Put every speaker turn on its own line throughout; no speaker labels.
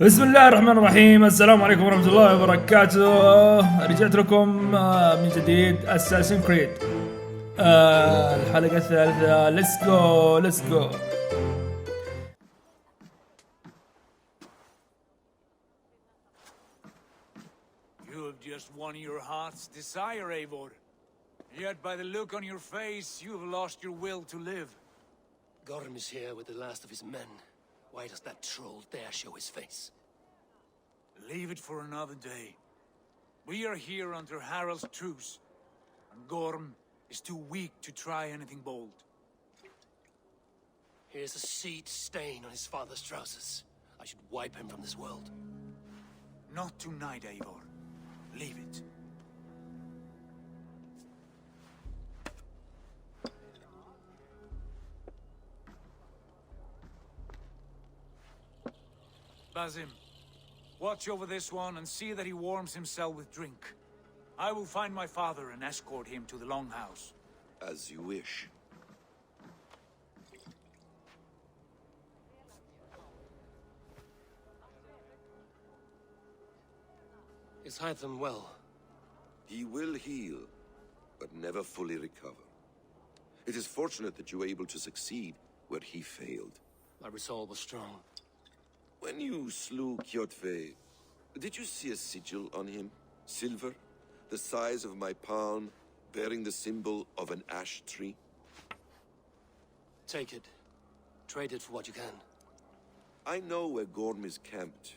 بسم الله الرحمن الرحيم. السلام عليكم ورحمة الله وبركاته. رجعت لكم من جديد اساسين كريد الحلقة الثالثة. ليتس جو.
You have just won your heart's desire, Eivor. Yet by the look on your face, you have lost your will to live.
Gorm is here with the last of his men. Why does that troll dare show his face?
Leave it for another day. We are here under Harald's truce, and Gorm is too weak to try anything bold.
Here's a seed stain on his father's trousers. I should wipe him from this world.
Not tonight, Eivor. Leave it. Basim, watch over this one and see that he warms himself with drink. I will find my father and escort him to the Longhouse.
As you wish.
Is Hytham well?
He will heal, but never fully recover. It is fortunate that you were able to succeed where he failed.
My resolve was strong.
When you slew Kjotve, did you see a sigil on him? Silver, the size of my palm, bearing the symbol of an ash tree?
Take it. Trade it for what you can.
I know where Gorm is camped.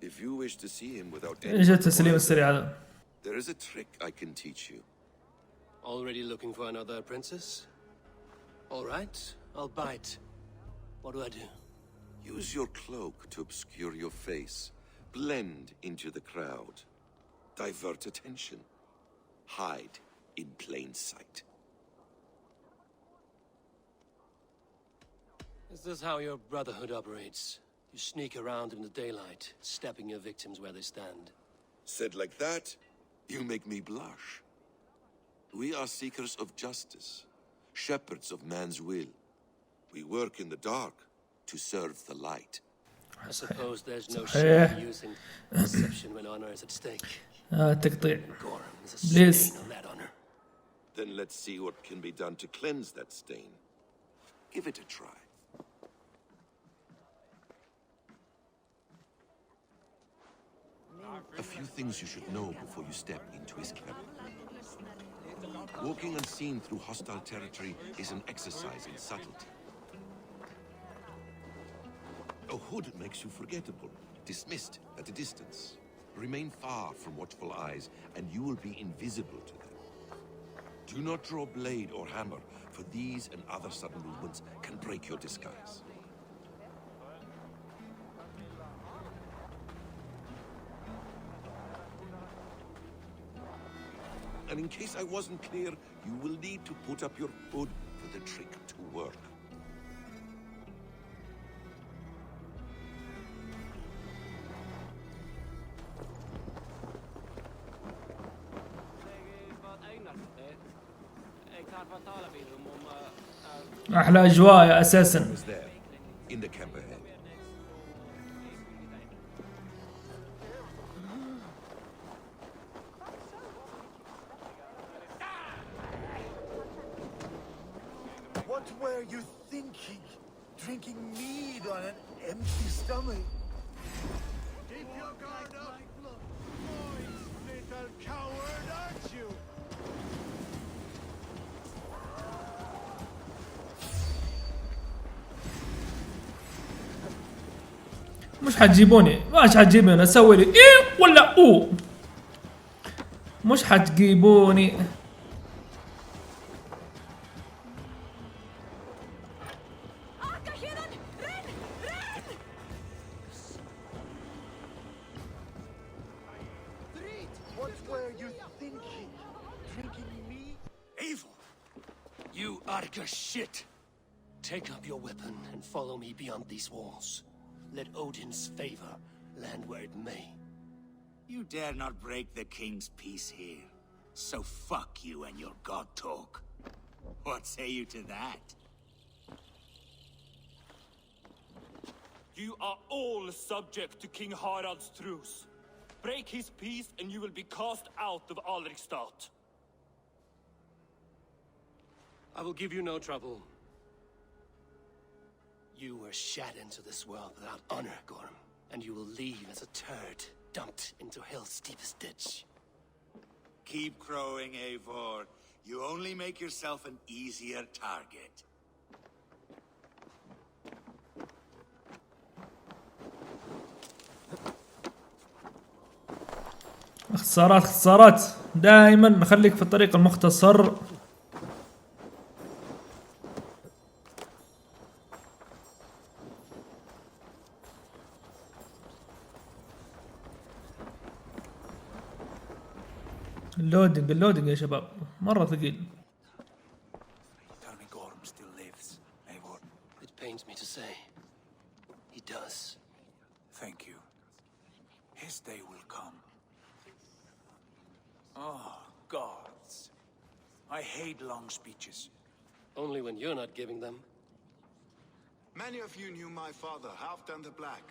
If you wish to see him without
ايش التسليم السريع هذا؟
there is a trick I can teach you.
Already looking for another princess? All right, I'll bite. What do I do?
Use your cloak to obscure your face. Blend into the crowd. Divert attention. Hide in plain sight.
Is this how your brotherhood operates? You sneak around in the daylight, stabbing your victims where they stand.
Said like that, you make me blush. We are seekers of justice, shepherds of man's will. We work in the dark to serve the light.
I suppose there's no shame in using deception when honor is at stake.
تقطيع.
Gorm is a
Please.
stain on that honor.
Then let's see what can be done to cleanse that stain. Give it a try. A few things you should know before you step into his camp. Walking unseen through hostile territory is an exercise in subtlety. A hood makes you forgettable, dismissed at a distance. Remain far from watchful eyes, and you will be invisible to them. Do not draw blade or hammer, for these and other sudden movements can break your disguise. And in case I wasn't clear, you will need to put up your hood for the trick to work.
أحلى أجواء يا أساسا.
Was there, in the camp ahead.
What were you thinking? Drinking mead on an empty stomach? Keep your guard up! Boys, little coward, aren't you?
مش حتجيبوني، مش حتجيبوني. اسوي لي ايه ولا او؟ مش حتجيبوني.
What were you thinking? Drinking mead?
Eivor! You Arga shit! Take up your weapon and follow me beyond these walls. Let Odin's favor land where it may.
You dare not break the king's peace here. So fuck you and your god talk. What say you to that?
You are all subject to King Harald's truce. Break his peace and you will be cast out of Alrikstad.
I will give you no trouble. You were shat into this world without honor, Gorm, and you will leave as a turd dumped into hell's deepest ditch.
Keep crowing, Eivor. You only make yourself an easier target.
اختصارات دائما خليك في الطريق المختصر. اللودنج يا شباب مرة ثقيل.
Tell me Gorm still lives, Eivor.
It pains me to say. He does.
Thank you. His day will come. Oh, gods. I hate long speeches.
Only when you're not giving them.
Many of you knew my father, Halfdan the Black.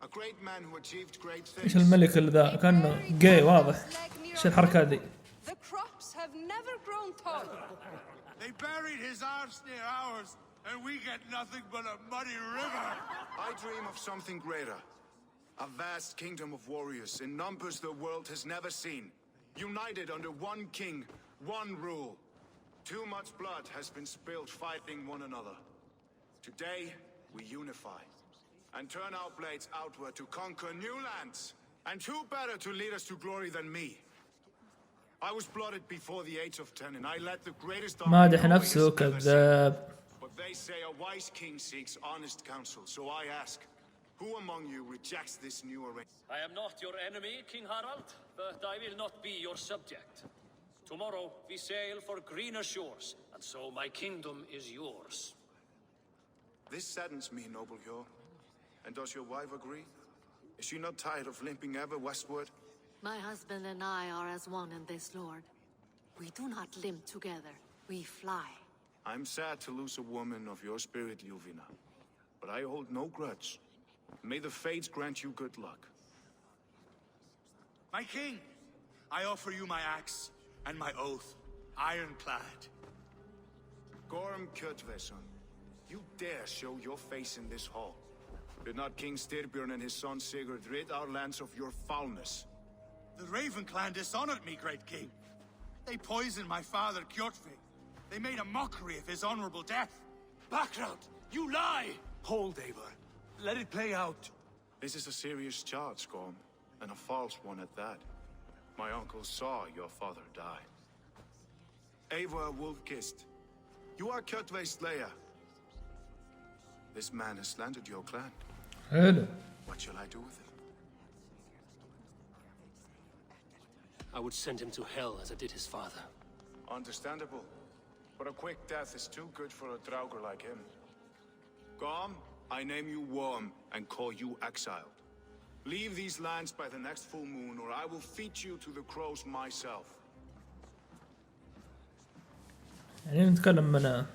A great man who achieved great things.
ايش الملك اللي ذا كانه جاي واضح. ايش الحركة هذه؟
The crops have never grown tall.
They buried his arse near ours, and we get nothing but a muddy river. I dream of something greater. A vast kingdom of warriors in numbers the world has never seen. United under one king, one rule. Too much blood has been spilled fighting one another. Today, we unify and turn our blades outward to conquer new lands. And who better to lead us to glory than me? I was blooded before the age of 10 and I led the greatest army
مادح
Norway has
نفسه
ever seen.
كذاب.
But they say a wise king seeks honest counsel, so I ask, who among you rejects this new arrangement?
I am not your enemy, King Harald, but I will not be your subject. Tomorrow we sail for greener shores, and so my kingdom is yours.
This saddens me, noble Hjor. And does your wife agree? Is she not tired of limping ever westward?
My husband and I are as one in this, Lord. We do not limp together. We fly.
I'm sad to lose a woman of your spirit, Ljuvina. But I hold no grudge. May the fates grant you good luck.
My king, I offer you my axe and my oath, ironclad.
Gorm Kjotveson, you dare show your face in this hall. Did not King Styrbjörn and his son Sigurd rid our lands of your foulness?
The Raven clan dishonored me, great king. They poisoned my father, Kjotve. They made a mockery of his honorable death.
Background, you lie!
Hold, Eivor. Let it play out.
This is a serious charge, Gorm, and a false one at that. My uncle saw your father die. Eivor Wolfkist, you are Kjotve's slayer. This man has slandered your clan.
حلو.
What shall I do with him?
I would send him to hell as I did his father.
Understandable. But a quick death is too good for a Draugr like him. Gorm, I name you Worm and call you exiled. Leave these lands by the next full moon or I will feed you to the crows myself.
يعني نتكلم من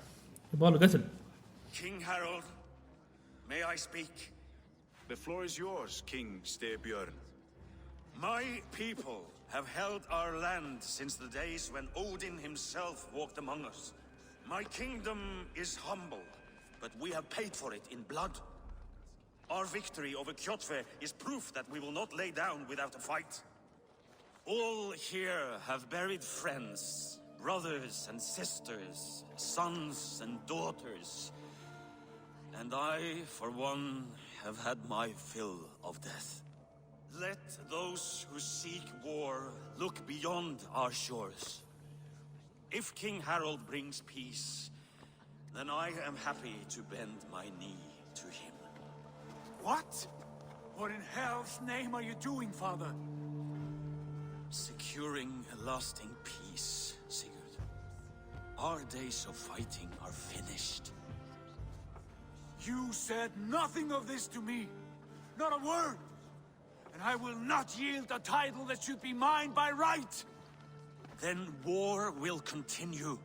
يبغى قتل.
King Harold, may I speak?
The floor is yours, King Styrbjörn.
My people have held our land since the days when Odin himself walked among us. My kingdom is humble, but we have paid for it in blood. Our victory over Kjotve is proof that we will not lay down without a fight. All here have buried friends, brothers and sisters, sons and daughters. And I, for one, have had my fill of death. Let those who seek war look beyond our shores. If King Harold brings peace, then I am happy to bend my knee to him.
What? What in hell's name are you doing, father?
Securing a lasting peace, Sigurd. Our days of fighting are finished.
You said nothing of this to me. Not a word. And I will not yield a title that should be mine by right.
Then war will continue.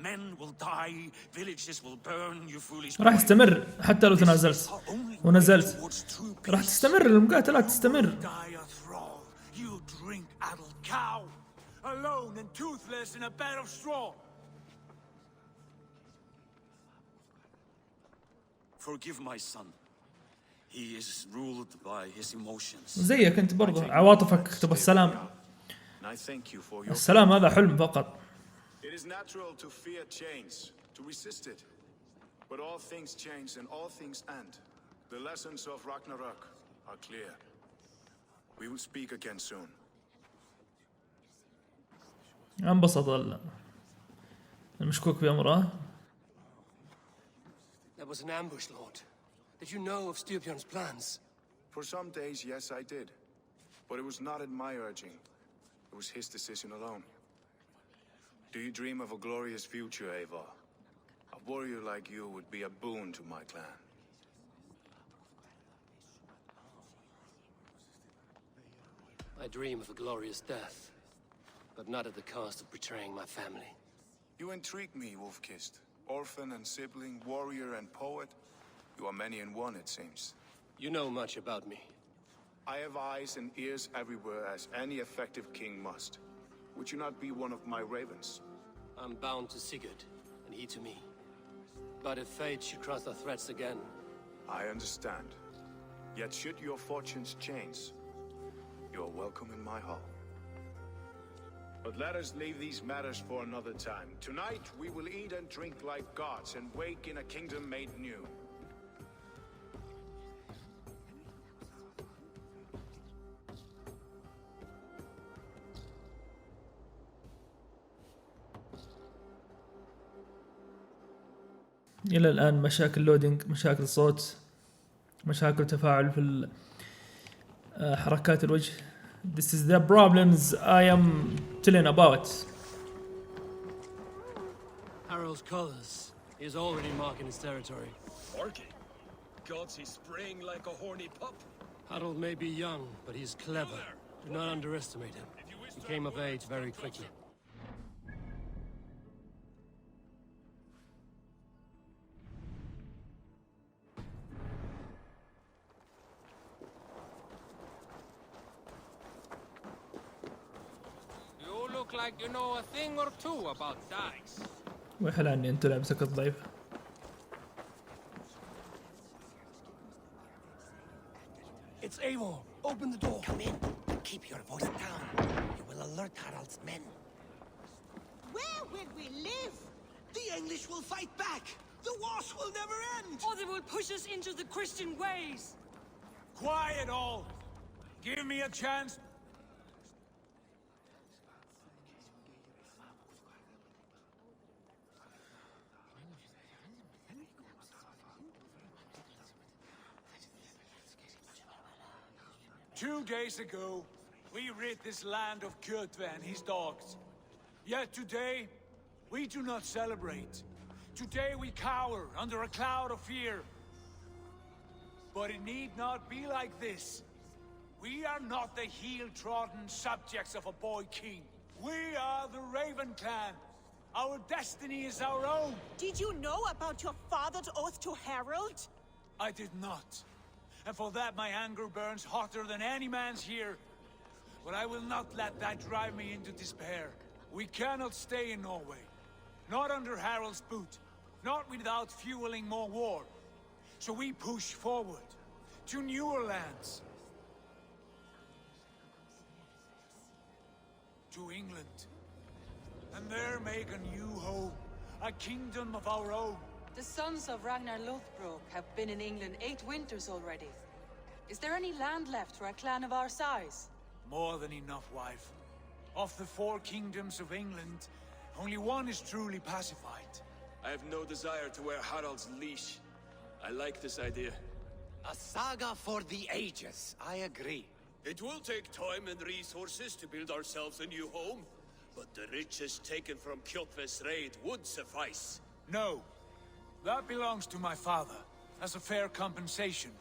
Men will die, villages will burn, you foolish
راح
boy.
يستمر حتى لو تنازلت
Our only way
ونزلت.
towards true
راح
peace.
تستمر المقاتلات تستمر.
Die a thrall. You drink addled cow. Alone and toothless in a bed of straw.
Forgive my son. He is ruled by his emotions.
زيك انت برضه عواطفك تبغى السلام.
And I thank you for your.
السلام هذا حلم فقط.
It is natural to fear change, to resist it. But all things change and all things end. The lessons of Ragnarok are clear. We will speak again soon.
انبسط المشكوك بأمره.
That was an ambush, Lord. Did you know of Styrbjörn's plans?
For some days, yes, I did. But it was not at my urging. It was his decision alone. Do you dream of a glorious future, Eivor? A warrior like you would be a boon to my clan.
I dream of a glorious death, but not at the cost of betraying my family.
You intrigue me, Wolf-Kissed. Orphan and sibling, warrior and poet. You are many in one, it seems.
You know much about me.
I have eyes and ears everywhere, as any effective king must. Would you not be one of my ravens?
I'm bound to Sigurd, and he to me. But if fate should cross our threats again...
I understand. Yet should your fortunes change, you are welcome in my hall. But let us leave these matters for another time. Tonight, we will eat and drink like gods and wake in a kingdom made new.
إلى الآن مشاكل لودينج، مشاكل صوت، مشاكل تفاعل في حركات الوجه. This is the problems I am telling about.
Harald's colors. He is already marking his territory.
Marking? Gods, he's spraying like a horny pup.
Harald may be young, but he's clever. Do not underestimate him. He came of age very quickly.
You look like you know a thing or two about dice.
ويحلى اني انت لابسك الضيف.
It's Eivor. Open the door.
Come in. Keep your voice down. You will alert Harald's men.
Where will we live?
The English will fight back. The wars will never end.
Or they will push us into the Christian ways.
Quiet all. Give me a chance. Two days ago, we rid this land of Kjotve and his dogs. Yet today, we do not celebrate. Today we cower under a cloud of fear. But it need not be like this. We are not the heel-trodden subjects of a boy king. We are the Raven clan. Our destiny is our own.
Did you know about your father's oath to Harald?
I did not. And for that my anger burns hotter than any man's here. But I will not let that drive me into despair. We cannot stay in Norway. Not under Harald's boot. Not without fueling more war. So we push forward to newer lands. To England. And there make a new home. A kingdom of our own.
The sons of Ragnar Lothbrok have been in England 8 winters already. Is there any land left for a clan of our size?
More than enough, wife. Of the 4 kingdoms of England, only one is truly pacified.
I have no desire to wear Harald's leash. I like this idea.
A saga for the ages. I agree.
It will take time and resources to build ourselves a new home, but the riches taken from Kjotve's raid would suffice.
No. That belongs to my father, as a fair compensation.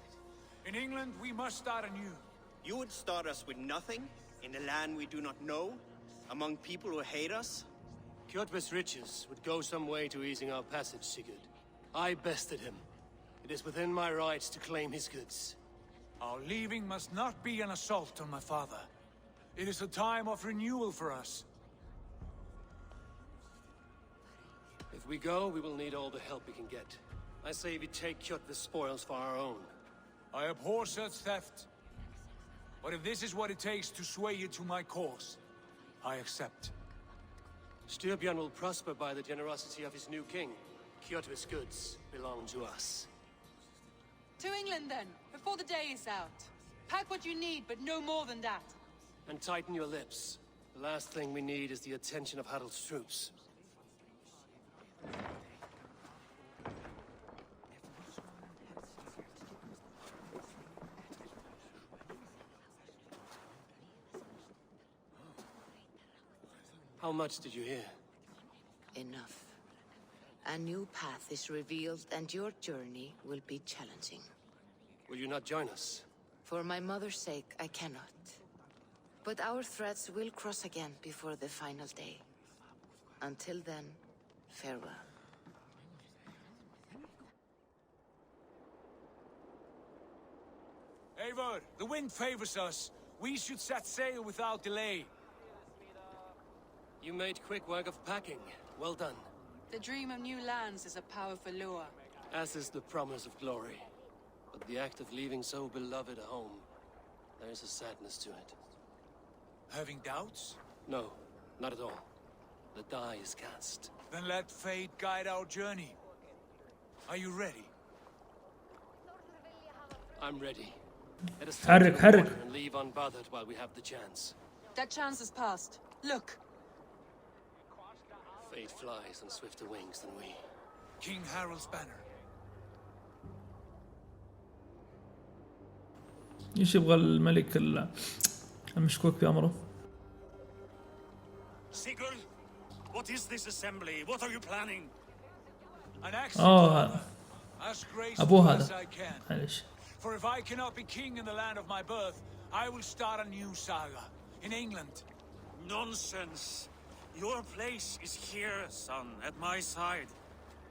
In England, we must start anew.
You would start us with nothing, in a land we do not know, among people who hate us?
Kjotve's riches would go some way to easing our passage, Sigurd. I bested him. It is within my rights to claim his goods.
Our leaving must not be an assault on my father. It is a time of renewal for us.
If we go, we will need all the help we can get. I say we take Kjotve's spoils for our own.
I abhor such theft. But if this is what it takes to sway you to my cause, I accept.
Styrbjörn will prosper by the generosity of his new king. Kjotve's goods belong to us.
To England, then, before the day is out. Pack what you need, but no more than that.
And tighten your lips. The last thing we need is the attention of Harald's troops. How much did you hear?
Enough. A new path is revealed, and your journey will be challenging.
Will you not join us?
For my mother's sake, I cannot. But our threads will cross again before the final day. Until then, farewell.
Eivor, the wind favors us. We should set sail without delay.
You made quick work of packing. Well done.
The dream of new lands is a powerful lure.
As is the promise of glory. But the act of leaving so beloved a home, there is a sadness to it.
Having doubts?
No, not at all. The die is cast.
Then let fate guide our journey. Are you ready?
I'm ready. Let us
حرك
take to the
حرك.
water and leave unbothered while we have the chance.
That chance is past. Look!
Fate flies on swifter wings than we.
King Harald's banner.
ايش يبغى الملك المشكوك بأمره؟
Sigurd, what is this assembly? What are you planning?
An action as graceful
أبوه
as
هذا.
I can.
معلش.
For if I cannot be king in the land of my birth, I will start a new saga in England.
Nonsense. Your place is here, son, at my side.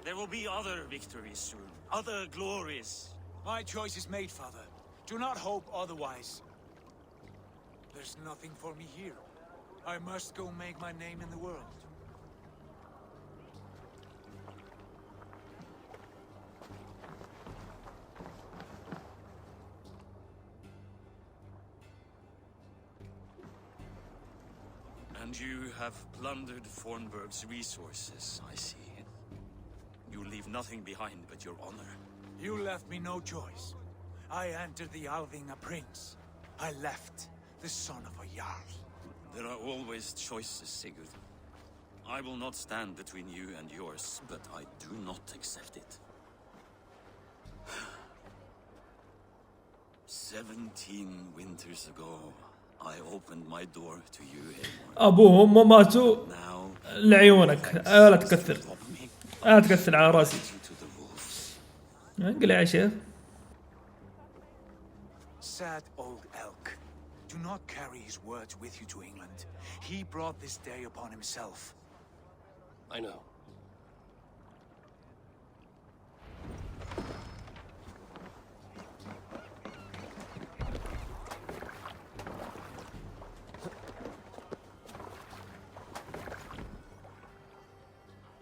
There will be other victories soon, other glories.
My choice is made, father. Do not hope otherwise. There's nothing for me here. I must go make my name in the world.
And you have plundered Fornburg's resources, I see. You leave nothing behind but your honor.
You left me no choice. I entered the Alving a prince. I left the son of a Jarl.
There are always choices, Sigurd. I will not stand between you and yours, but I do not accept it. 17 winters ago, I opened my door to you, Eivor.
أبوهم هم ماتوا لعيونك. لا تكثر. لا تكثر على راسي. انقلع يا شيخ.
Sad old elk. Do not carry his words with you to England. He brought this day upon himself.
I know.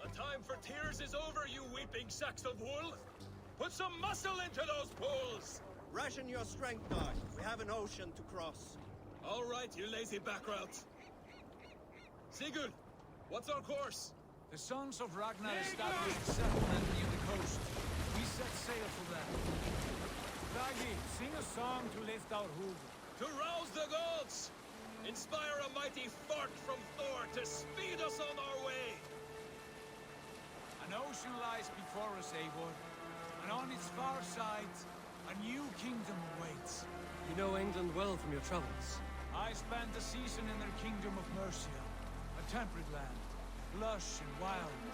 The time for tears is over, you weeping sacks of wool! Put some muscle into those bulls!
Ration your strength, dog. We have an ocean to cross.
All right, you lazy backrout. Sigurd, what's our course?
The sons of Ragnar established a settlement near the coast. We set sail for them. Ragi, sing a song to lift our hoof.
To rouse the gods! Inspire a mighty fart from Thor to speed us on our way!
An ocean lies before us, Eivor, and on its far side, a new kingdom awaits.
You know England well from your travels.
I spent a season in their kingdom of Mercia, a temperate land, lush and wild.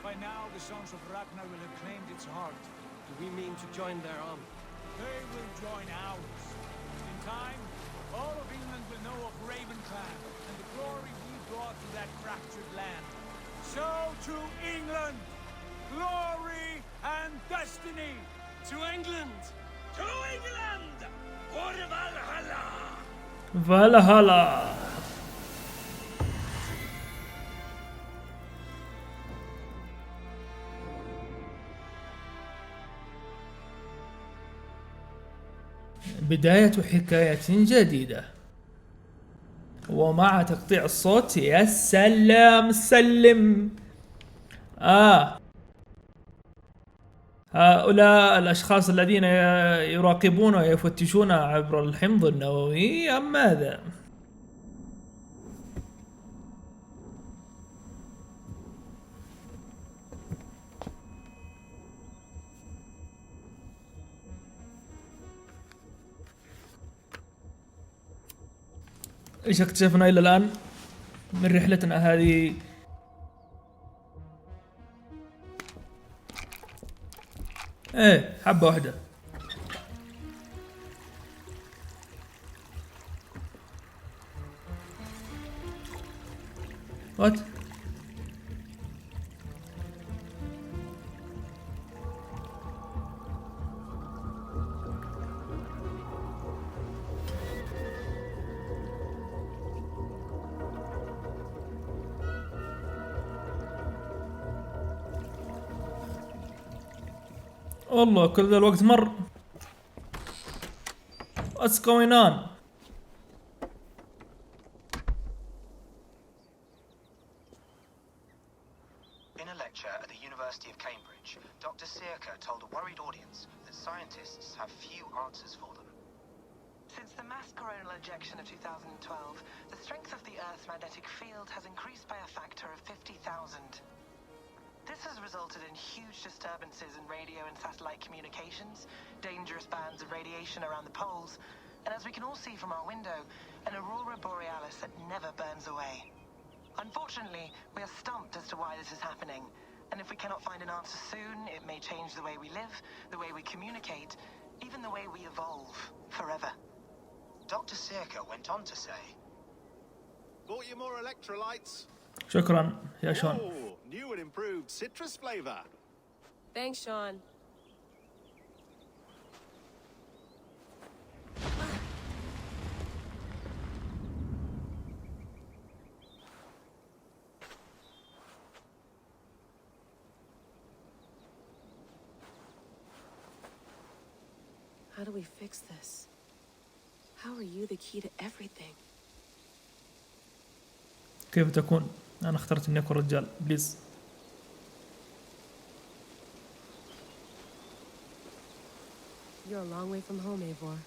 By now, the sons of Ragnar will have claimed its heart.
Do we mean to join their army?
They will join ours. In time, all of England will know of Raven Clan and the glory we brought to that fractured land.
To England! To England! For Valhalla!
فالهالا. بداية حكاية جديدة ومع تقطيع الصوت. يا سلام سلم. هؤلاء الأشخاص الذين يراقبون ويفتشون عبر الحمض النووي أم ماذا؟ ايش اكتشفنا الى الان من رحلتنا هذه؟ ايه حبة واحدة. وات؟ والله كل ذا الوقت مر. What's going on?
In a lecture at the University of Cambridge, Dr. Sirka told a worried audience that scientists have few answers for them.
Since the mass coronal ejection of 2012, the strength of the Earth's magnetic field has increased by a factor of 50,000. This has resulted in huge disturbances in radio and satellite communications, dangerous bands of radiation around the poles, and as we can all see from our window, an aurora borealis that never burns away. Unfortunately, we are stumped as to why this is happening, and if we cannot find an answer soon, it may change the way we live, the way we communicate, even the way we evolve forever.
Dr. Sirka went on to say,
Bought you more electrolytes?
شكرا يا شون.
Oh, new and improved citrus flavor.
Thanks, Sean.
How do we fix this? How are you the key to everything?
كيف تكون؟ أنا اخترت إني أكون رجال. بليز.
You're a long way from home, Eivor.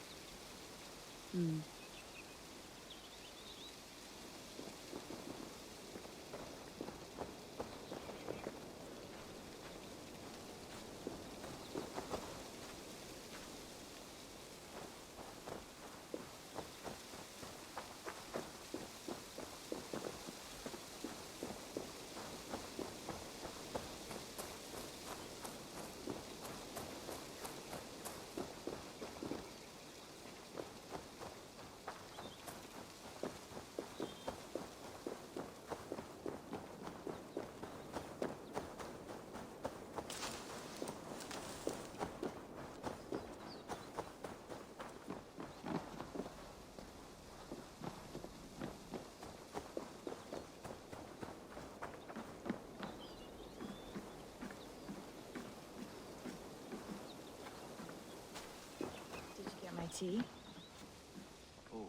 Tea?
Oh,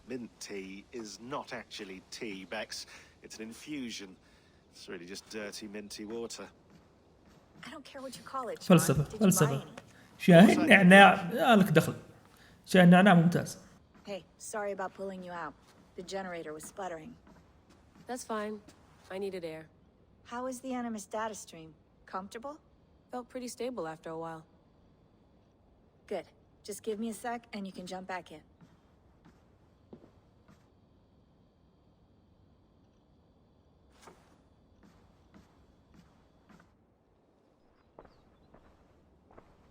mint tea is not actually tea, Bex. It's an infusion. It's really just dirty, minty water.
I don't care what you call it, Sean.
فلسفة
Did you buy
فلسفة.
any?
شاي النعناع لك دخل. شاي النعناع ممتاز.
Hey, sorry about pulling you out. The generator was sputtering.
That's fine. I needed air.
How was the Animus data stream? Comfortable?
Felt pretty stable after a while.
Good. Just give me a sec and you can jump back in.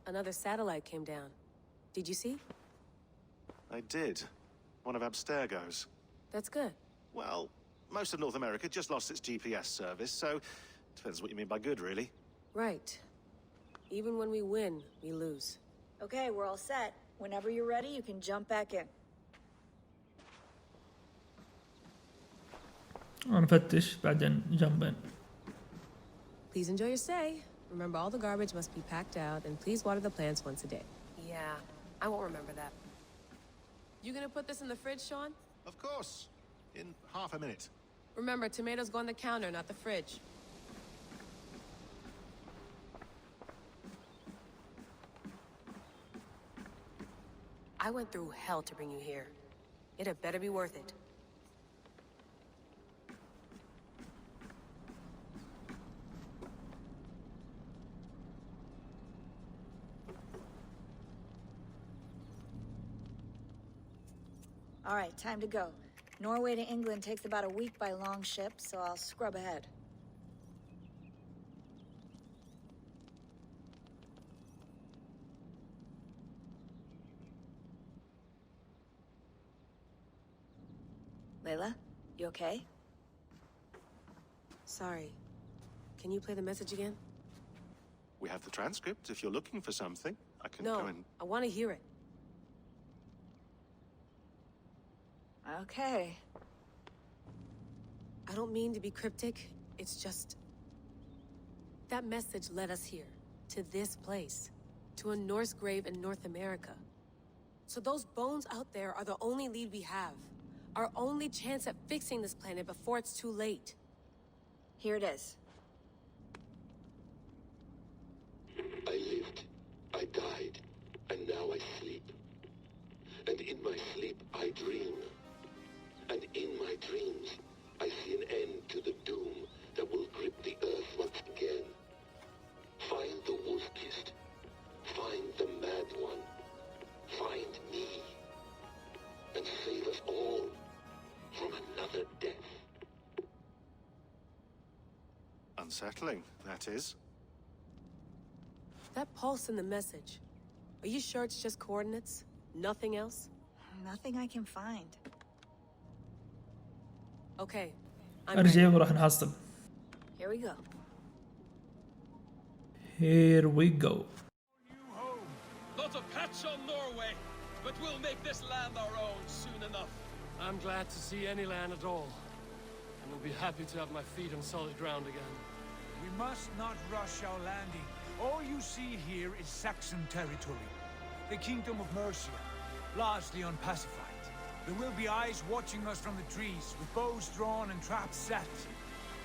Another satellite came down. Did you see?
I did. One of Abstergo's.
That's good.
Well, most of North America just lost its GPS service, so depends what you mean by good, really.
Right. Even when we win, we lose.
Okay, we're all set. Whenever you're ready, you can jump back in.
نفتش بعدين جنبين.
Please enjoy your stay. Remember, all the garbage must be packed out, and please water the plants once a day.
Yeah, I won't remember that.
You gonna put this in the fridge, Sean?
Of course. In half a minute.
Remember, tomatoes go on the counter, not the fridge.
I went through hell to bring you here. It had better be worth it.
All right, time to go. Norway to England takes about a week by long ship, so I'll scrub ahead. Layla, you okay?
Sorry. Can you play the message again?
We have the transcript. If you're looking for something, I can go and...
I want to hear it.
Okay.
I don't mean to be cryptic. It's just... that message led us here. To this place. To a Norse grave in North America. So those bones out there are the only lead we have. Our only chance at fixing this planet before it's too late.
Here it is.
I lived, I died, and now I sleep. And in my sleep I dream. And in my dreams, I see an end to the doom that will grip the earth once again. Find the wolf-kissed. Find the mad one. Find me. And save us all from another death.
Unsettling, that is.
That pulse in the message. Are you sure it's just coordinates? Nothing else?
Nothing I can find.
Okay.
ارجع وراح نحصل.
Here we go.
Here we go.
Not a patch on Norway, but we'll make this land our own soon enough.
I'm glad to see any land at all. And will be happy to have my feet on solid ground again.
We must not rush our landing. All you see here is Saxon territory. The Kingdom of Mercia, largely unpacified. There will be eyes watching us from the trees, with bows drawn and traps set.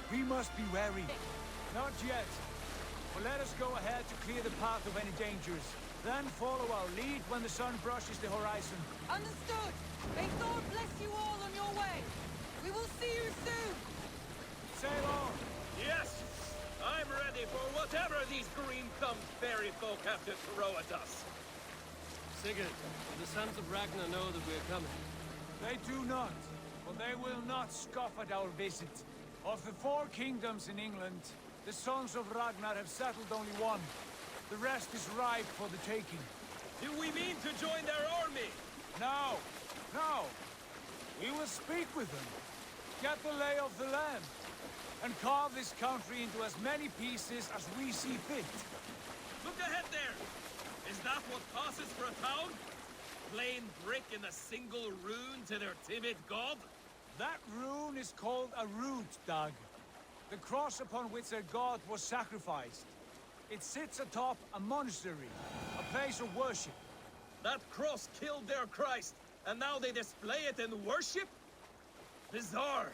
We must be wary. Not yet. But let us go ahead to clear the path of any dangers. Then follow our lead when the sun brushes the horizon.
Understood! May Thor bless you all on your way! We will see you soon!
Sail on!
Yes! I'm ready for whatever these green-thumbed fairy folk have to throw at us.
Sigurd, do the sons of Ragnar know that we're coming?
They do not, but they will not scoff at our visit. Of the 4 kingdoms in England, the sons of Ragnar have settled only one. The rest is ripe for the taking.
Do we mean to join their army?
No, no. We will speak with them, get the lay of the land, and carve this country into as many pieces as we see fit.
Look ahead there! Is that what passes for a town? Plain brick in a single rune to their timid god?
That rune is called a root, Doug. The cross upon which their god was sacrificed. It sits atop a monastery, a place of worship.
That cross killed their Christ, and now they display it in worship? Bizarre.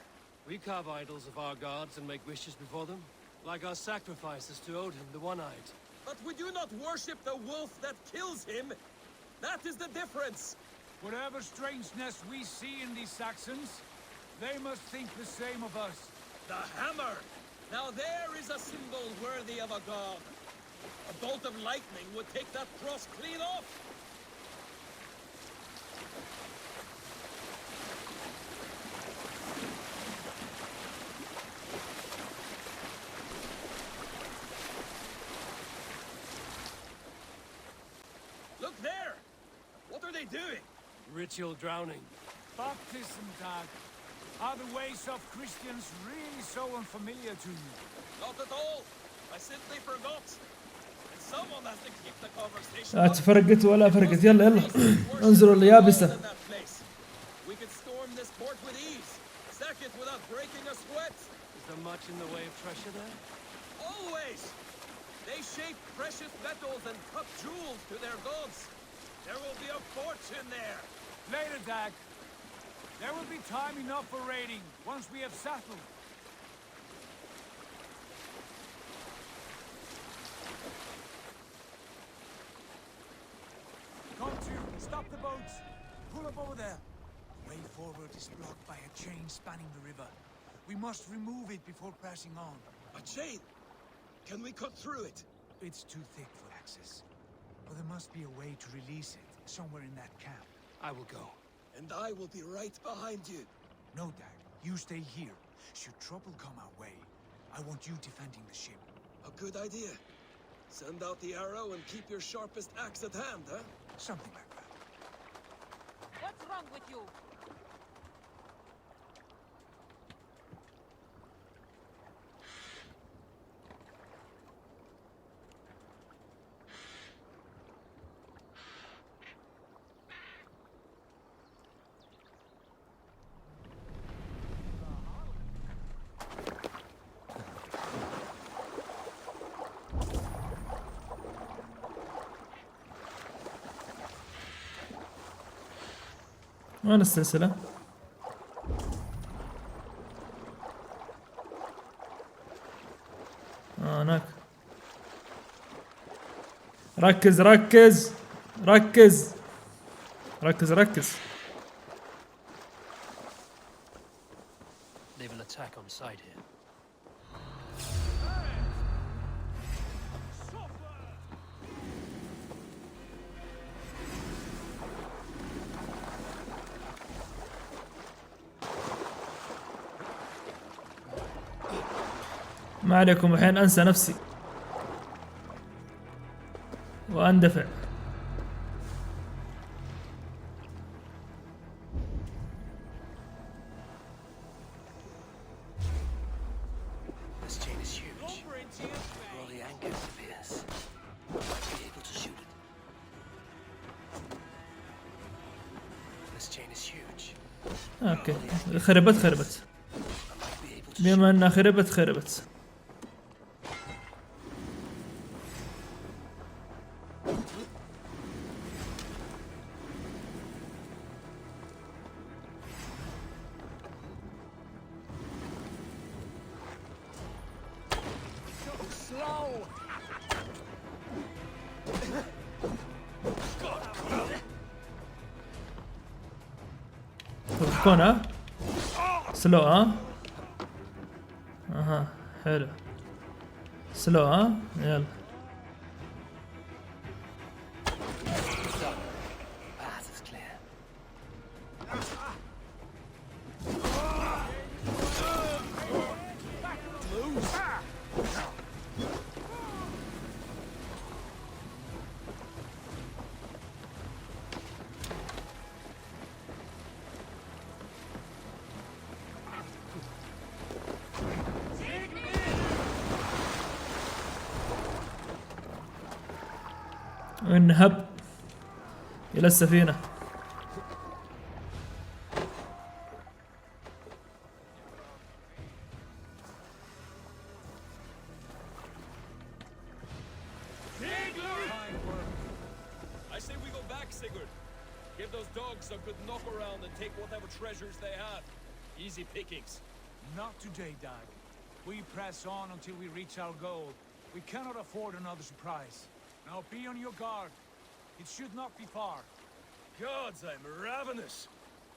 We carve idols of our gods and make wishes before them, like our sacrifices to Odin, the One-Eyed.
But we do not worship the wolf that kills him. That is the difference.
Whatever strangeness we see in these Saxons, they must think the same of us.
The hammer! Now there is a symbol worthy of a god. A bolt of lightning would take that cross clean off. Look there! What are they doing?
Ritual drowning.
Baptism, Tag. Are the ways of Christians really so unfamiliar to you?
Not at all. I simply forgot. And Someone has to keep the conversation.
لا تفرقت ولا فرقت. يلا يلا انزلوا اليابسة.
We could storm this port with ease. Sack it without breaking a sweat.
Is there much in the way of treasure there?
Always. They shape precious metals and cut jewels to their gods. There will be a fortune there.
Later, Dag. There will be time enough for raiding once we have settled. Come to, stop the boats. Pull up over there. The way forward is blocked by a chain spanning the river. We must remove it before pressing on.
A chain? Can we cut through it?
It's too thick for access. But there must be a way to release it, somewhere in that camp.
I will go. And I will be right behind you.
No, Dag. You stay here. Should trouble come our way, I want you defending the ship.
A good idea. Send out the arrow and keep your sharpest axe at hand, huh?
Something like that.
What's wrong with you?
وين السلسلة؟ هناك. ركز ركز ركز ركز ركز.
They will attack on sight here.
ما عليكم الحين انسى نفسي واندفع.
This chain is huge. While the anchor disappears, I might be able to shoot it. This chain is huge.
اوكي خربت بما انها خربت. تضحكون ها؟ سلو ها؟ اها حلو. سلو ها؟ يلا. ونهب إلى السفينة.
I say we go back, Sigurd. Give those dogs a good knock around and take whatever treasures they have. Easy pickings.
Not today, Dag. We press on until we reach our goal. We cannot afford another surprise. Now be on your guard. It should not be far.
Gods, I'm ravenous.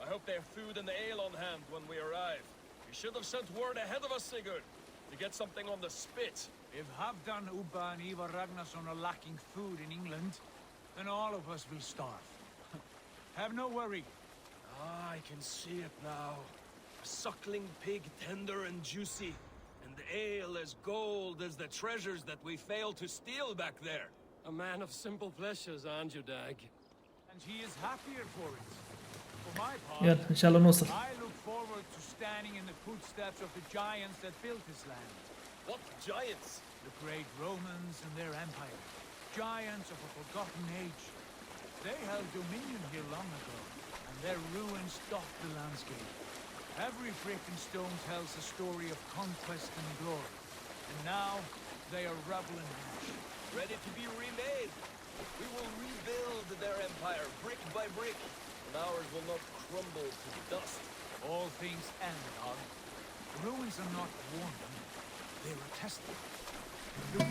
I hope they have food and ale on hand when we arrive. We should have sent word ahead of us, Sigurd, to get something on the spit.
If Halfdan, Ubba, and Ivar Ragnarsson are lacking food in England, then all of us will starve. Have no worry.
Ah, I can see it now. A suckling pig, tender and juicy. And ale as gold as the treasures that we failed to steal back there.
A man of simple pleasures, aren't you, Dag?
And he is happier for it. For my part,
يلا إن شاء الله نوصل.
I look forward to standing in the footsteps of the giants that built this land.
What giants?
The great Romans and their empire. giants of a forgotten age. They held dominion here long ago, and their ruins dot the landscape. Every brick and stone tells a story of conquest and glory. And now, they are rubble and ash.
Ready to be remade. We will rebuild their empire brick by brick, and ours will not crumble to dust.
All things end, Og. The ruins are not worn, they are tested. Look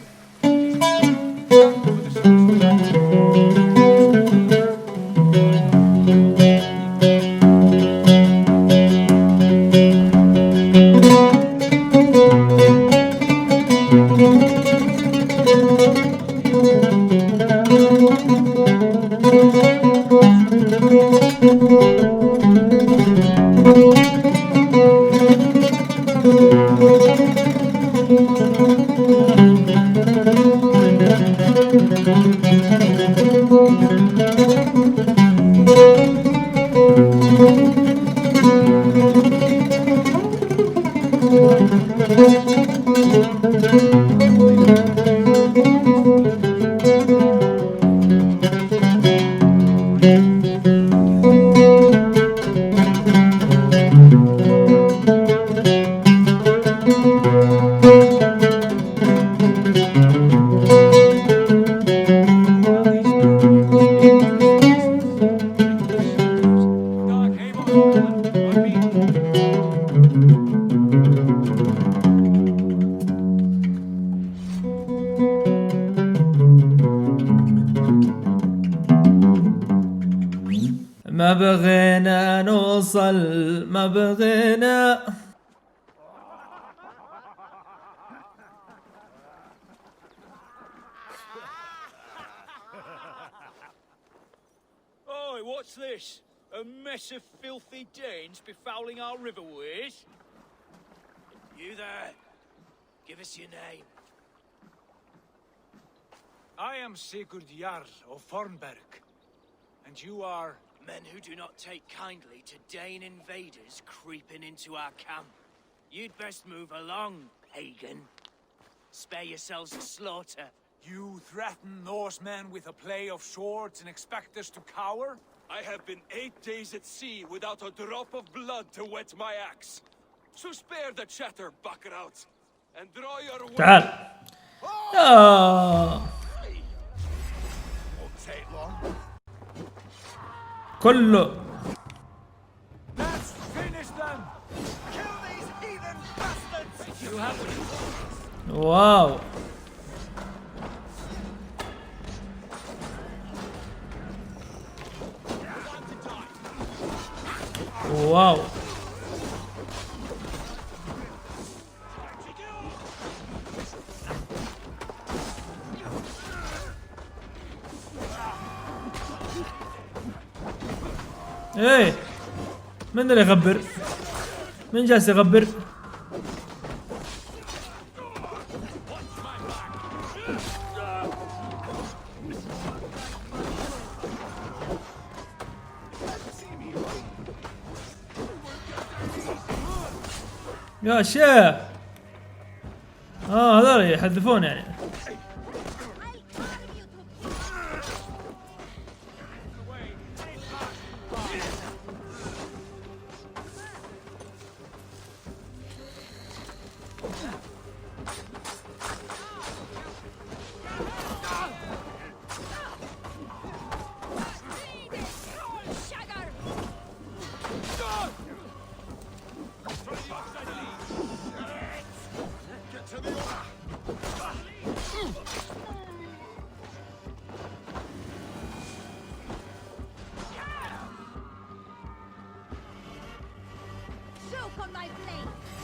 ما بغينا نوصل، ما بغينا.
Oi, what's this? A mess of filthy Danes befouling our riverways? You there? Give us your name.
I am Sigurd Jarl of Fornberg. And you are...
Men who do not take kindly to Dane invaders creeping into our camp. You'd best move along, pagan. Spare yourselves the slaughter.
You threaten Norsemen with a play of swords and expect us to cower?
I have been 8 days at sea without a drop of blood to wet my axe. So spare the chatter, buckerouts, and draw your weapon.
تعال.
Won't take long.
كله.
Let's finish them! Kill these heathen bastards! You have it.
واو. واو. ايه من اللي يغبر؟ من جالس يغبر؟ يا شيخ. هذول يحذفون يعني.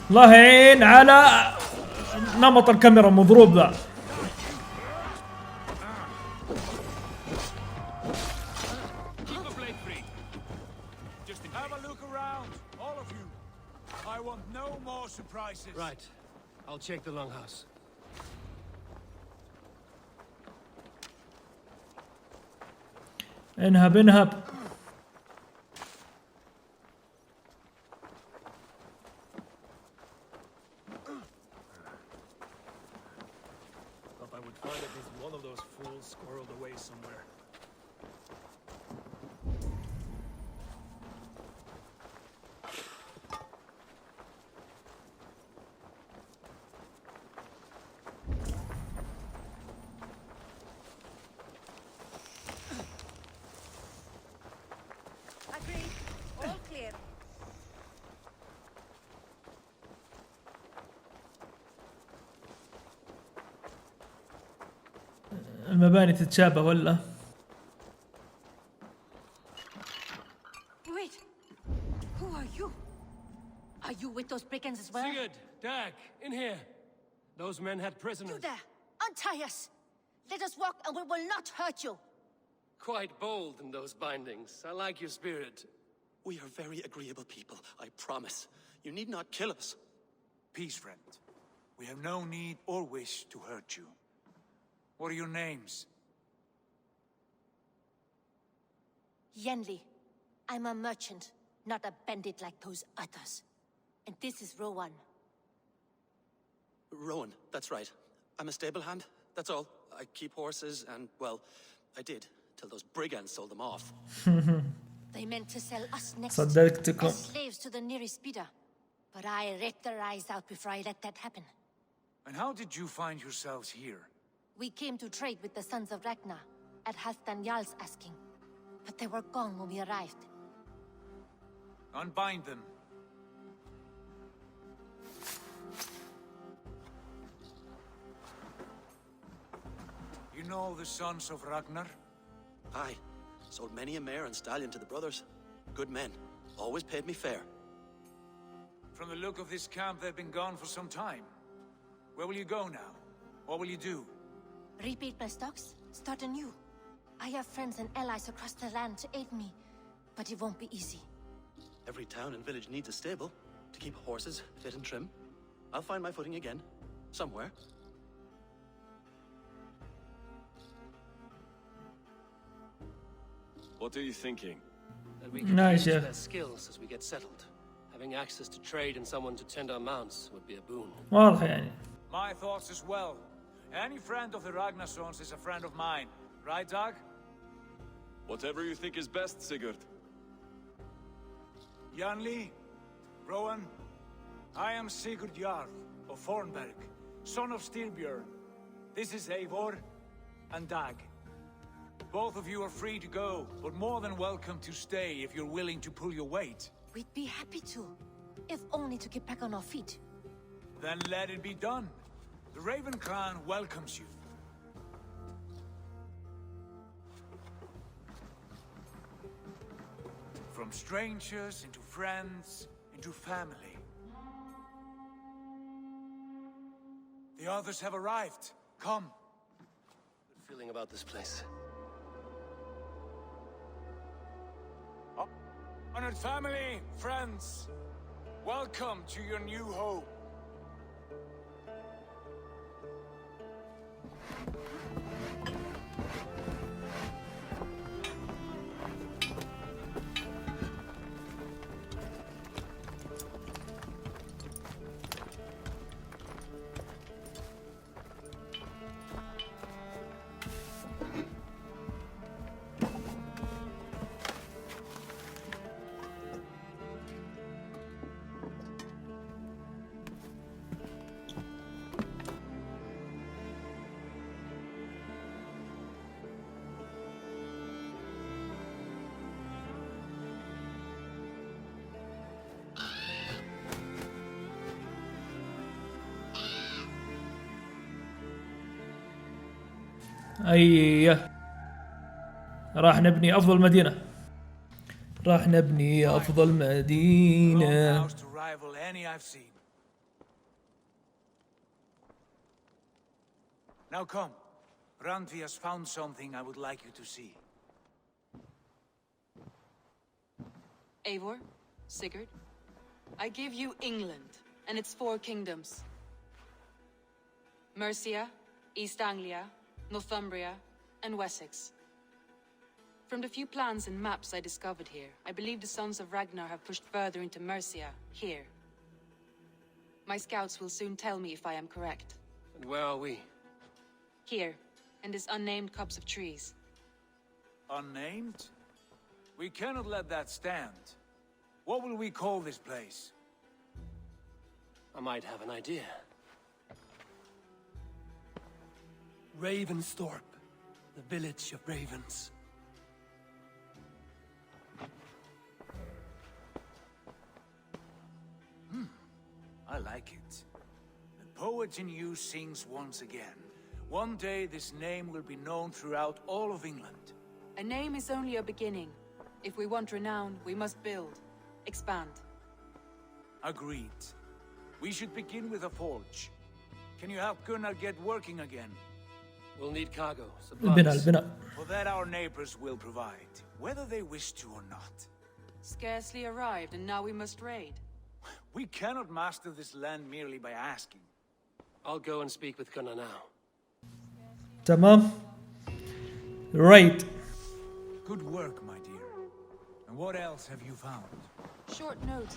الله يعين على نمط الكاميرا المضروب ذا.
Right. I'll check the longhouse.
انهب انهب.
find at least one of those fools squirreled away somewhere.
Agreed. All clear.
المباني تتشابه ولا؟
Wait! Who are you? Are you with those brigands as well?
Sigurd, Dag, in here. Those men had prisoners.
You there! Untie us! Let us walk and we will not hurt you!
Quite bold in those bindings. I like your spirit.
We are very agreeable people, I promise. You need not kill us.
Peace, friend. We have no need or wish to hurt you. What are your names?
Yenli. I'm a merchant, not a bandit like those others. And this is Rowan.
Rowan, that's right. I'm a stable hand, that's all. I keep horses and, well, I did, till those brigands sold them off.
They meant to sell us next
صدقتكم.
as slaves to the nearest bidder. But I ripped their eyes out before I let that happen.
And how did you find yourselves here?
We came to trade with the sons of Ragnar, at Halfdan Jarl's asking. But they were gone when we arrived.
Unbind them. You know the sons of Ragnar?
Aye. Sold many a mare and stallion to the brothers. Good men. Always paid me fair.
From the look of this camp, they've been gone for some time. Where will you go now? What will you do?
Rebuild my stocks, start anew. I have friends and allies across the land to aid me, but it won't be easy.
Every town and village needs a stable to keep horses fit and trim. I'll find my footing again. Somewhere.
What are you thinking?
That we can
Nice,
use
yeah.
their skills as we get settled. Having access to trade and someone to tend our mounts would be a boon.
واضح يعني.
My thoughts as well. Any friend of the Ragnarsons is a friend of mine. Right, Dag?
Whatever you think is best, Sigurd.
Janli, Rowan, I am Sigurd Jarl of Fornberg, son of Styrbjörn. This is Eivor and Dag. Both of you are free to go, but more than welcome to stay if you're willing to pull your weight.
We'd be happy to, if only to get back on our feet.
Then let it be done. The Raven Clan welcomes you. From strangers into friends, into family. The others have arrived. Come.
Good feeling about this place.
Honored family, friends, welcome to your new home.
ايه راح نبني افضل مدينة. راح نبني افضل مدينة.
House to rival any I've seen. Now come. Randvi has found something I would like you to see.
Eivor, Sigurd, I give you England and its 4 kingdoms. Mercia, East Anglia, Northumbria, and Wessex. From the few plans and maps I discovered here, I believe the Sons of Ragnar have pushed further into Mercia, here. My scouts will soon tell me if I am correct.
And where are we?
Here, in this unnamed copse of trees.
Unnamed? We cannot let that stand. What will we call this place?
I might have an idea. Ravensthorpe, the village of ravens.
I like it. The poet in you sings once again. One day this name will be known throughout all of England.
A name is only a beginning. If we want renown, we must build, expand.
Agreed. We should begin with a forge. Can you help Gunnar get working again?
We'll need cargo,
البناء
supplies.
For that our neighbors will provide, whether they wish to or not.
Scarcely arrived, and now we must raid.
We cannot master this land merely by asking.
I'll go and speak with Gunnar now.
تمام. Right.
Good work, my dear. And what else have you found?
Short note.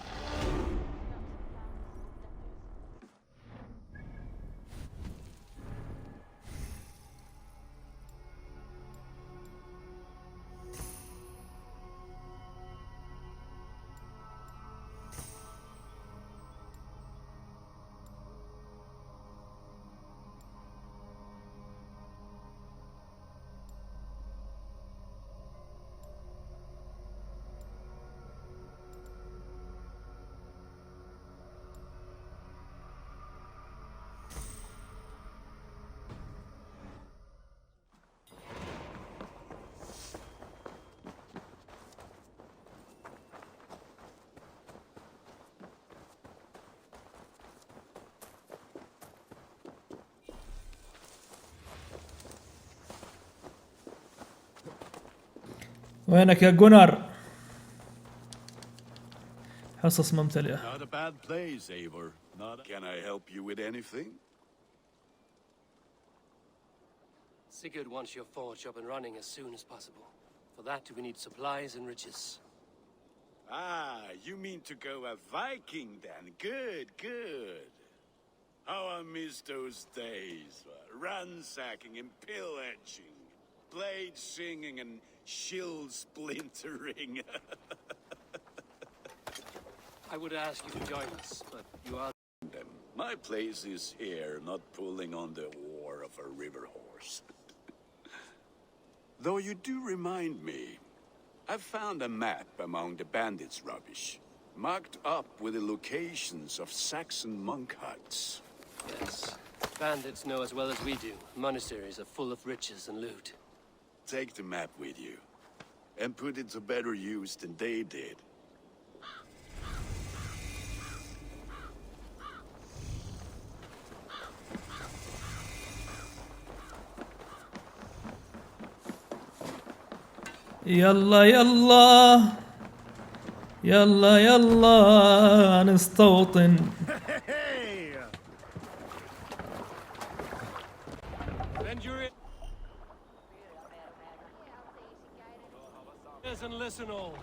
وينك يا جونر؟ حصص ممتلئة.
Not a bad place, Eivor. Can I help you with anything?
Sigurd wants your forge up and running as soon as possible. For that, we need supplies and riches.
Ah, you mean to go a Viking then? Good, good. How I miss those days. Ransacking and pillaging. Blade singing and shield splintering.
I would ask you to join us, but you are...
My place is here, not pulling on the oar of a river horse. Though you do remind me, I found a map among the bandits' rubbish, marked up with the locations of Saxon monk huts.
Yes. Bandits know as well as we do. Monasteries are full of riches and loot.
Take the map with you, and put it to better use than they did.
يلا يلا يلا يلا نستوطن.
And listen all.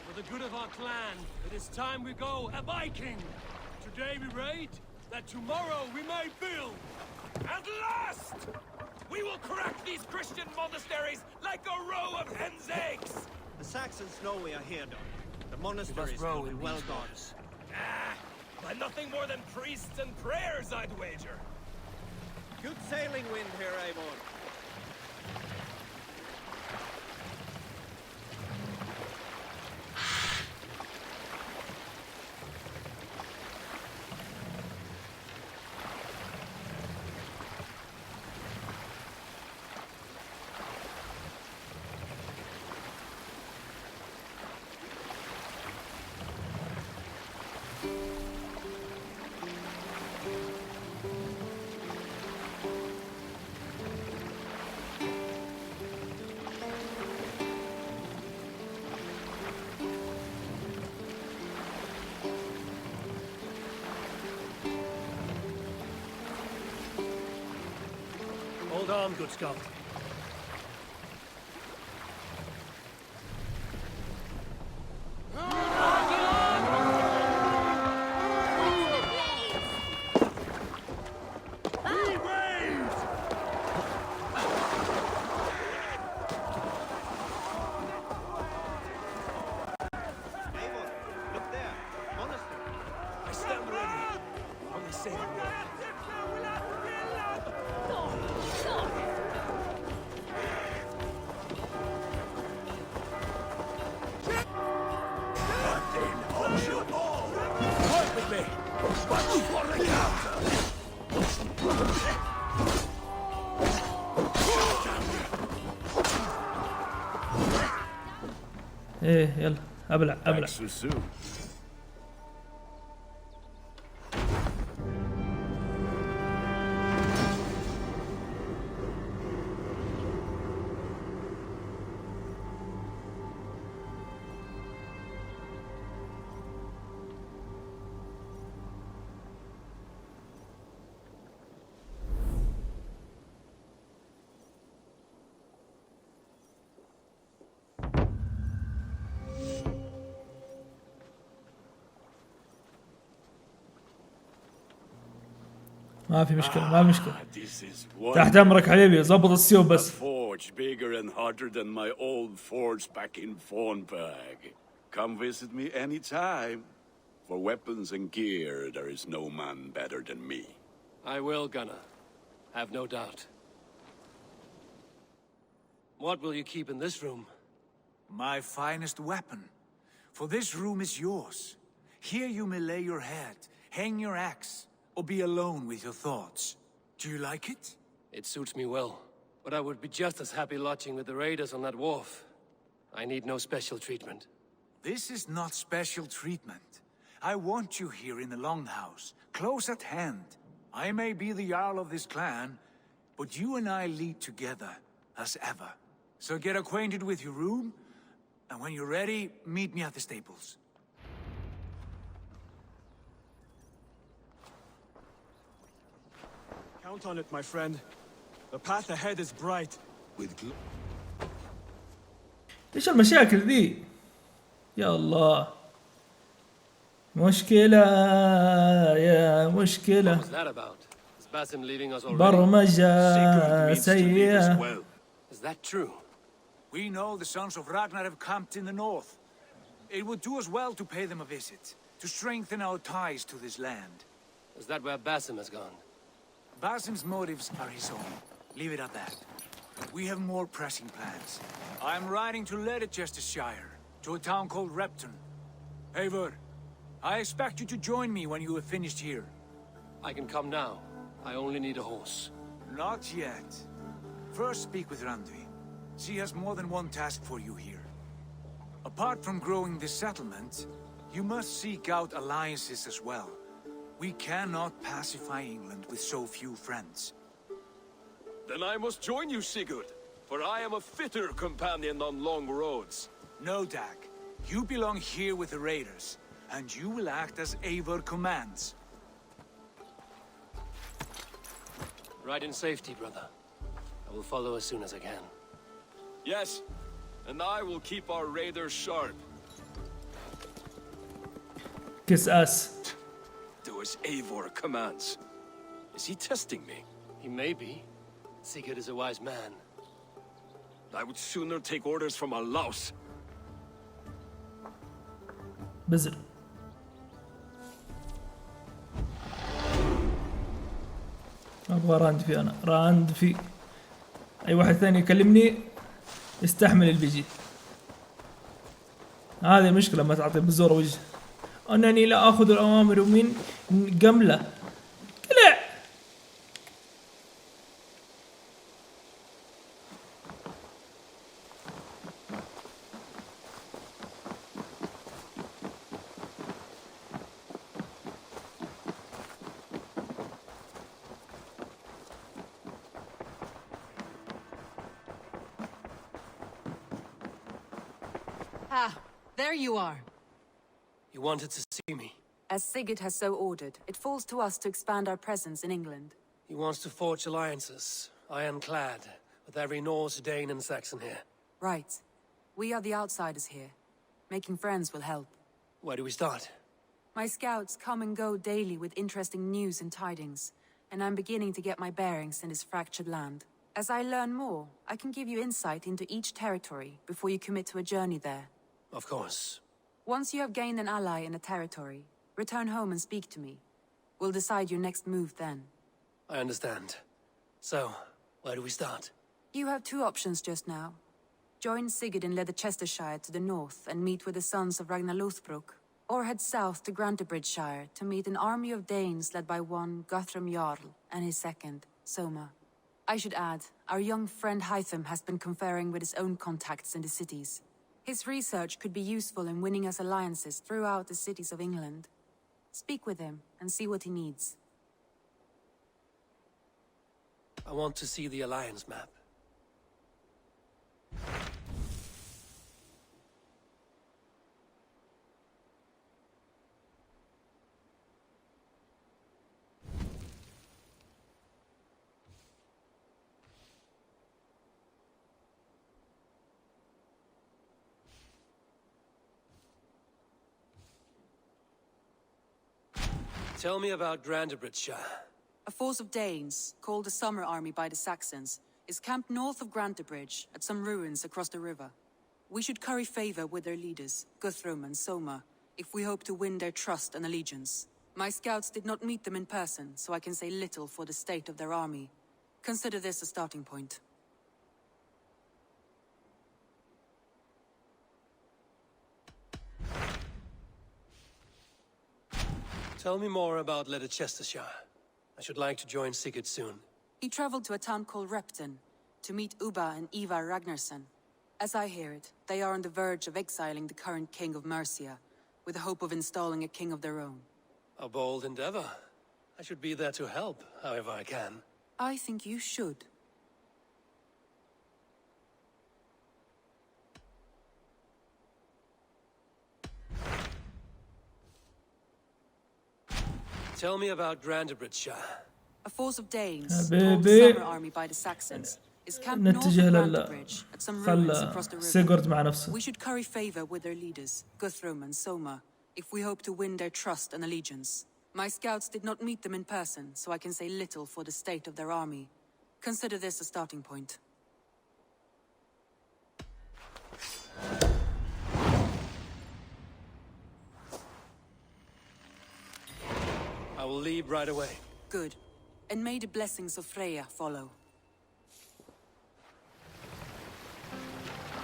For the good of our clan, it is time we go a Viking. Today we raid, that tomorrow we may build. At last! We will crack these Christian monasteries like a row of hen's eggs!
The Saxons know we are here, though. The monasteries will be well guarded.
Ah, by nothing more than priests and prayers, I'd wager.
Good sailing wind here, Eivor.
Hold on, good Scot.
say. Work with me. Watch for the counter.
ايه يلا ابلع ابلع. ما في مشكلة ما في مشكلة. تحت أمرك حبيبي، ضبط السيوف بس.
Forge bigger and hotter than my old forge back in Fornberg. Come visit me anytime. For weapons and gear, there is no man better than me.
I will, Gunnar. Have no doubt. What will you keep in this room?
My finest weapon. For this room is yours. Here you may lay your head, hang your axe, or be alone with your thoughts. Do you like it?
It suits me well. But I would be just as happy lodging with the raiders on that wharf. I need no special treatment.
This is not special treatment. I want you here in the Longhouse, close at hand. I may be the Jarl of this clan, but you and I lead together, as ever. So get acquainted with your room, and when you're ready, meet me at the stables.
Count on it, my friend. The path ahead is bright. With
ايش المشاكل ذي؟ يا الله مشكلة يا مشكلة.
What was that about? Is Basim leaving us already?
برمجة سيئة.
Is that true?
We know the sons of Ragnar have camped in the north. It would do us well to pay them a visit, to strengthen our ties to this land.
Is that where Basim has gone?
Basim's motives are his own. Leave it at that. We have more pressing plans. I'm riding to Leicestershire, to a town called Repton. Eivor, I expect you to join me when you have finished here.
I can come now. I only need a horse.
Not yet. First speak with Randvi. She has more than one task for you here. Apart from growing this settlement, you must seek out alliances as well. We cannot pacify England with so few friends.
Then I must join you, Sigurd, for I am a fitter companion on long roads.
No, Dag. You belong here with the raiders, and you will act as Eivor commands.
Ride in safety, brother. I will follow as soon as I can.
Yes, and I will keep our raiders sharp.
Kiss ass.
Do as Eivor commands. Is he testing me?
He may be. Sigurd is a wise man.
I would sooner take orders from a louse.
بزر. ابغى راند في انا راند في اي واحد ثاني يكلمني يستحمل اللي بيجي. هذه المشكلة ما تعطي بزور وجه. انني لا اخذ الاوامر من قملة. كلع.
Ah, there you are.
You wanted to see me?
As Sigurd has so ordered, it falls to us to expand our presence in England.
He wants to forge alliances, ironclad, with every Norse, Dane and Saxon here.
Right. We are the outsiders here. Making friends will help.
Where do we start?
My scouts come and go daily with interesting news and tidings, and I'm beginning to get my bearings in this fractured land. As I learn more, I can give you insight into each territory before you commit to a journey there.
Of course.
Once you have gained an ally in a territory, return home and speak to me. We'll decide your next move then.
I understand. So, where do we start?
You have two options just now. Join Sigurd in Leicestershire to the north and meet with the sons of Ragnar Lothbrok, or head south to Grantebridgeshire to meet an army of Danes led by one Guthrum Jarl and his second, Soma. I should add, our young friend Hytham has been conferring with his own contacts in the cities. His research could be useful in winning us alliances throughout the cities of England. Speak with him and see what he needs.
I want to see the Alliance map. Tell me about Grantebridgeshire.
A force of Danes, called the Summer Army by the Saxons, is camped north of Grantebridge at some ruins across the river. We should curry favor with their leaders, Guthrum and Soma, if we hope to win their trust and allegiance. My scouts did not meet them in person, so I can say little for the state of their army. Consider this a starting point.
Tell me more about Leicestershire. I should like to join Sigurd soon.
He traveled to a town called Repton to meet Ubba and Ivar Ragnarsson. As I hear it, they are on the verge of exiling the current king of Mercia, with the hope of installing a king of their own.
A bold endeavor. I should be there to help, however I can.
I think you should.
Tell me about Grantebridgeshire.
A force of Danes, called the Summer Army by the Saxons, is camped north of Grantebridge at some ruins across the river. We should curry favor with their leaders, Guthrum and Soma, if we hope to win their trust and allegiance. My scouts did not meet them in person, so I can say little for the state of their army. Consider this a starting point.
I will leave right away.
Good. And may the blessings of Freya follow.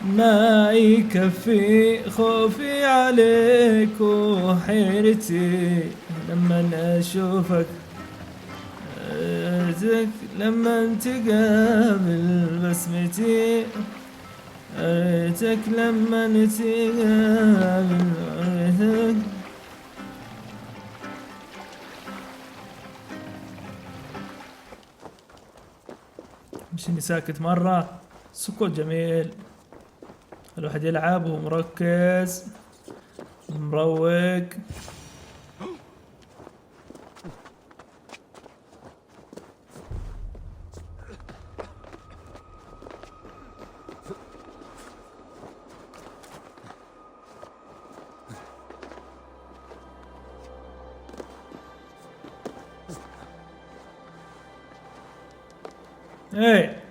ما يكفي خوفي عليك وحيرتي لما اشوفك لما تقابل بسمتي ريتك لما تقابل ريتك. مشيني ساكت مرة، سكوت جميل، الواحد يلعب وهو مركز مروق. ايه